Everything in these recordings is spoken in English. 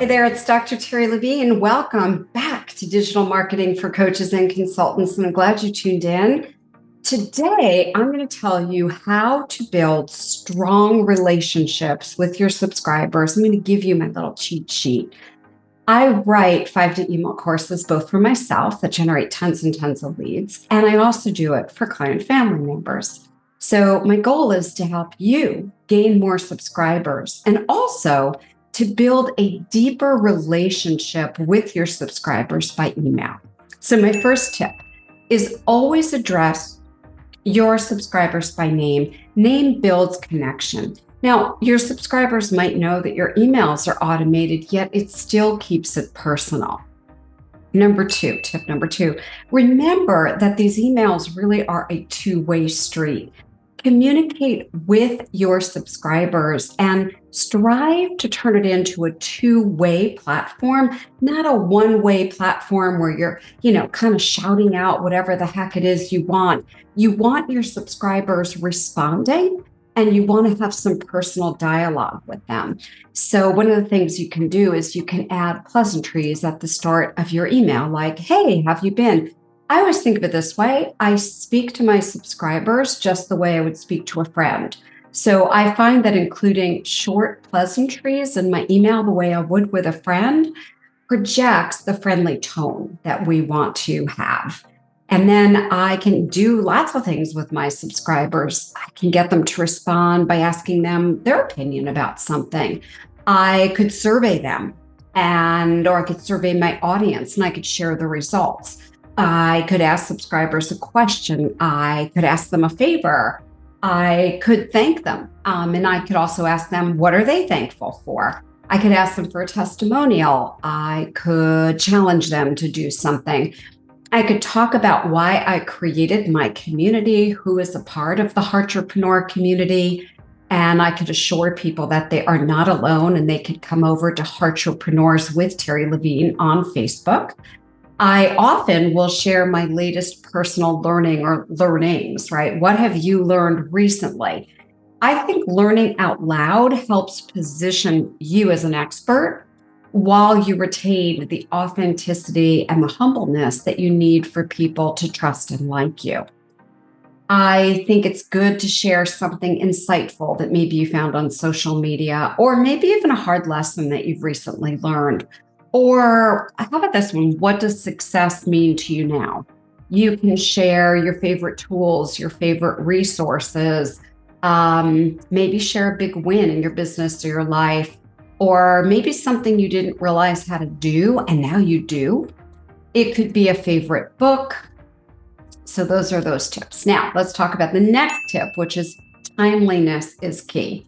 Hey there, it's Dr. Terri Levine. Welcome back to Digital Marketing for Coaches and Consultants, and I'm glad you tuned in. Today, I'm going to tell you how to build strong relationships with your subscribers. I'm going to give you my little cheat sheet. I write 5-day email courses, both for myself that generate tons and tons of leads, and I also do it for client family members. So my goal is to help you gain more subscribers and also to build a deeper relationship with your subscribers by email. So my first tip is always address your subscribers by name. Name builds connection. Now, your subscribers might know that your emails are automated, yet it still keeps it personal. Tip number two, remember that these emails really are a two-way street. Communicate with your subscribers and strive to turn it into a two-way platform, not a one-way platform where you're, kind of shouting out whatever the heck it is you want. You want your subscribers responding, and you want to have some personal dialogue with them. So one of the things you can do is you can add pleasantries at the start of your email, like, hey, how have you been? I always think of it this way. I speak to my subscribers just the way I would speak to a friend. So I find that including short pleasantries in my email the way I would with a friend projects the friendly tone that we want to have. And then I can do lots of things with my subscribers. I can get them to respond by asking them their opinion about something. I could survey them or I could survey my audience and I could share the results. I could ask subscribers a question. I could ask them a favor. I could thank them. And I could also ask them, what are they thankful for? I could ask them for a testimonial. I could challenge them to do something. I could talk about why I created my community, who is a part of the Heartrepreneur community. And I could assure people that they are not alone and they could come over to Heartrepreneurs with Terri Levine on Facebook. I often will share my latest personal learning or learnings, right? What have you learned recently? I think learning out loud helps position you as an expert while you retain the authenticity and the humbleness that you need for people to trust and like you. I think it's good to share something insightful that maybe you found on social media, or maybe even a hard lesson that you've recently learned. Or how about this one? What does success mean to you now? You can share your favorite tools, your favorite resources, maybe share a big win in your business or your life, or maybe something you didn't realize how to do and now you do. It could be a favorite book. So those are those tips. Now let's talk about the next tip, which is timeliness is key.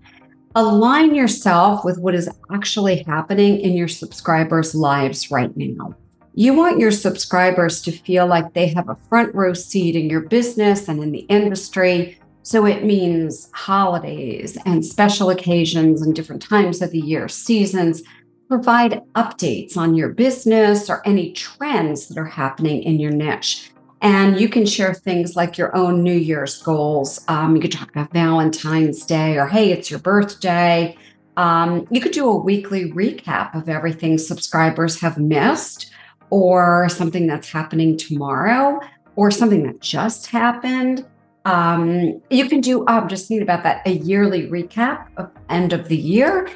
Align yourself with what is actually happening in your subscribers' lives right now. You want your subscribers to feel like they have a front row seat in your business and in the industry. So it means holidays and special occasions and different times of the year, seasons. Provide updates on your business or any trends that are happening in your niche. And you can share things like your own New Year's goals. You could talk about Valentine's Day or, hey, it's your birthday. You could do a weekly recap of everything subscribers have missed, or something that's happening tomorrow, or something that just happened. You can do, just thinking about that, a yearly recap of end of the year.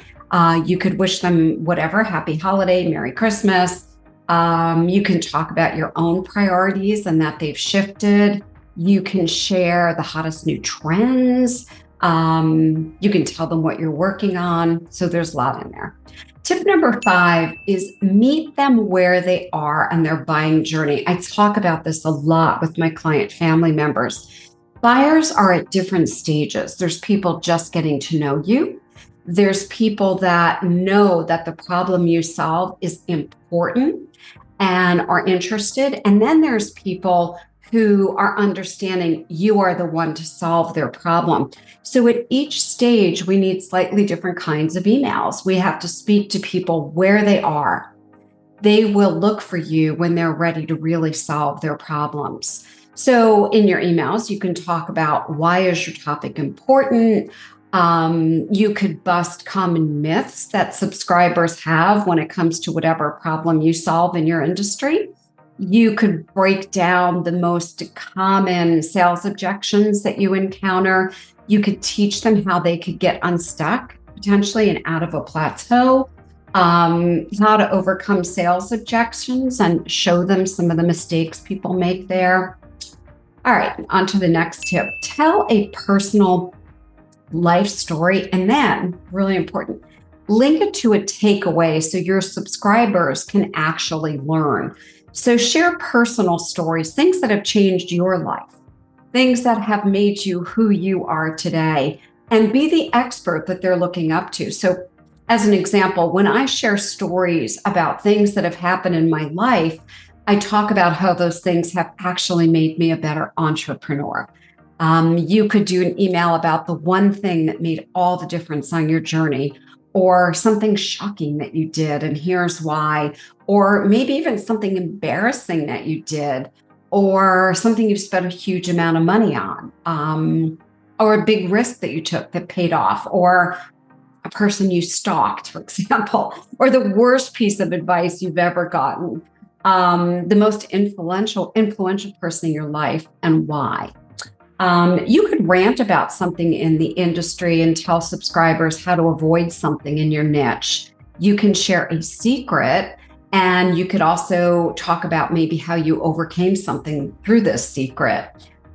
You could wish them whatever, happy holiday, Merry Christmas. You can talk about your own priorities and that they've shifted. You can share the hottest new trends. You can tell them what you're working on. So there's a lot in there. Tip number 5 is meet them where they are on their buying journey. I talk about this a lot with my client family members. Buyers are at different stages. There's people just getting to know you. There's people that know that the problem you solve is important and are interested. And then there's people who are understanding you are the one to solve their problem. So at each stage, we need slightly different kinds of emails. We have to speak to people where they are. They will look for you when they're ready to really solve their problems. So in your emails, you can talk about, why is your topic important? You could bust common myths that subscribers have when it comes to whatever problem you solve in your industry. You could break down the most common sales objections that you encounter. You could teach them how they could get unstuck potentially and out of a plateau, how to overcome sales objections and show them some of the mistakes people make there. All right, on to the next tip. Tell a personal life story, and then, really important, link it to a takeaway so your subscribers can actually learn. So share personal stories, things that have changed your life, things that have made you who you are today, and be the expert that they're looking up to. So as an example, when I share stories about things that have happened in my life, I talk about how those things have actually made me a better entrepreneur. You could do an email about the one thing that made all the difference on your journey, or something shocking that you did, and here's why, or maybe even something embarrassing that you did, or something you spent a huge amount of money on, or a big risk that you took that paid off, or a person you stalked, for example, or the worst piece of advice you've ever gotten, the most influential person in your life, and why. You could rant about something in the industry and tell subscribers how to avoid something in your niche. You can share a secret, and you could also talk about maybe how you overcame something through this secret.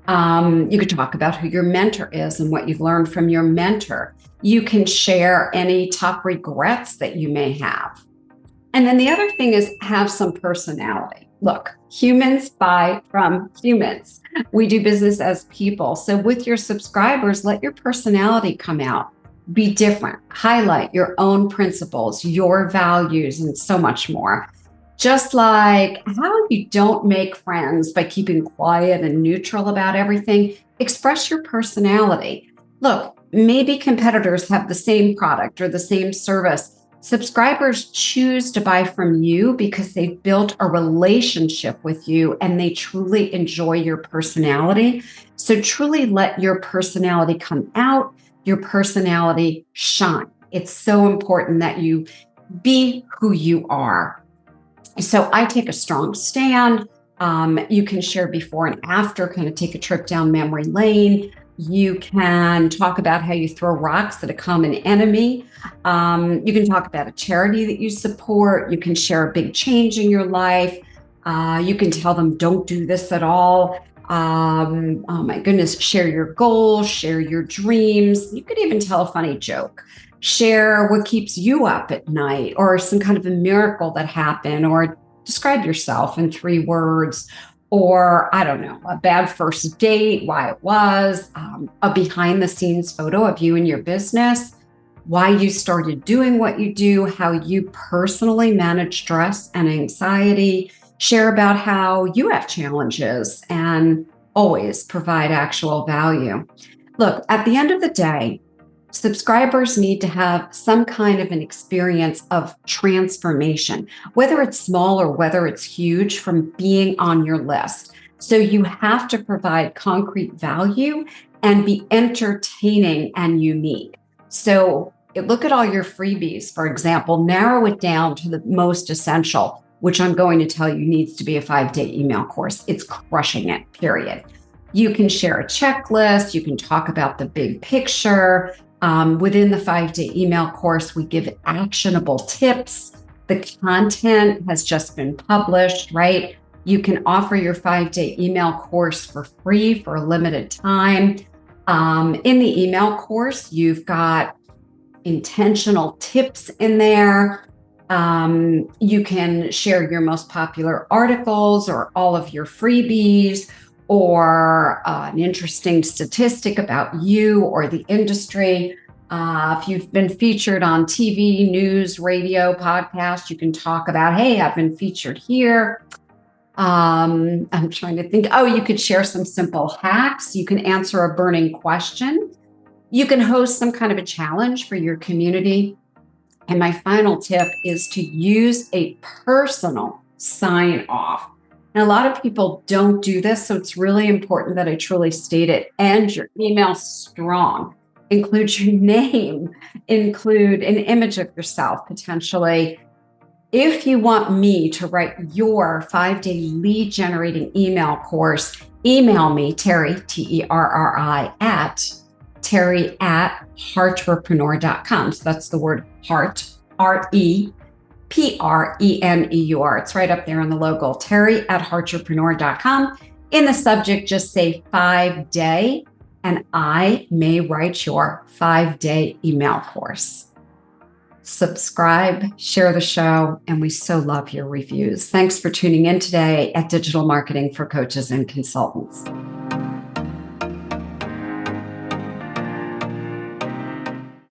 You could talk about who your mentor is and what you've learned from your mentor. You can share any top regrets that you may have. And then the other thing is have some personality. Look, humans buy from humans. We do business as people. So with your subscribers, let your personality come out. Be different. Highlight your own principles, your values, and so much more. Just like how you don't make friends by keeping quiet and neutral about everything, express your personality. Look, maybe competitors have the same product or the same service. Subscribers choose to buy from you because they've built a relationship with you and they truly enjoy your personality. So truly let your personality come out, your personality shine. It's so important that you be who you are. So I take a strong stand. You can share before and after, kind of take a trip down memory lane. You can talk about how you throw rocks at a common enemy. You can talk about a charity that you support. You can share a big change in your life. You can tell them, don't do this at all. Oh my goodness, share your goals, share your dreams. You could even tell a funny joke. Share what keeps you up at night, or some kind of a miracle that happened, or describe yourself in 3 words. Or, I don't know, a bad first date, why it was, a behind the scenes photo of you and your business, why you started doing what you do, how you personally manage stress and anxiety, share about how you have challenges, and always provide actual value. Look, at the end of the day, subscribers need to have some kind of an experience of transformation, whether it's small or whether it's huge, from being on your list. So you have to provide concrete value and be entertaining and unique. So look at all your freebies, for example, narrow it down to the most essential, which I'm going to tell you needs to be a 5-day email course. It's crushing it, period. You can share a checklist. You can talk about the big picture. Within the 5-day email course, we give actionable tips. The content has just been published, right? You can offer your 5-day email course for free for a limited time. In the email course, you've got intentional tips in there. You can share your most popular articles or all of your freebies, or an interesting statistic about you or the industry. If you've been featured on TV, news, radio, podcast, you can talk about, hey, I've been featured here. I'm trying to think. Oh, you could share some simple hacks. You can answer a burning question. You can host some kind of a challenge for your community. And my final tip is to use a personal sign off. And a lot of people don't do this, so it's really important that I truly state it. End your email strong. include your name, include an image of yourself potentially. If you want me to write your 5-day lead generating email course, email me, Terri, Terri, Terri at heartrepreneur.com. So that's the word heart, REPRENEUR. It's right up there in the logo, Terri at heartrepreneur.com. In the subject, just say 5-day, and I may write your 5-day email course. Subscribe, share the show, and we so love your reviews. Thanks for tuning in today at Digital Marketing for Coaches and Consultants.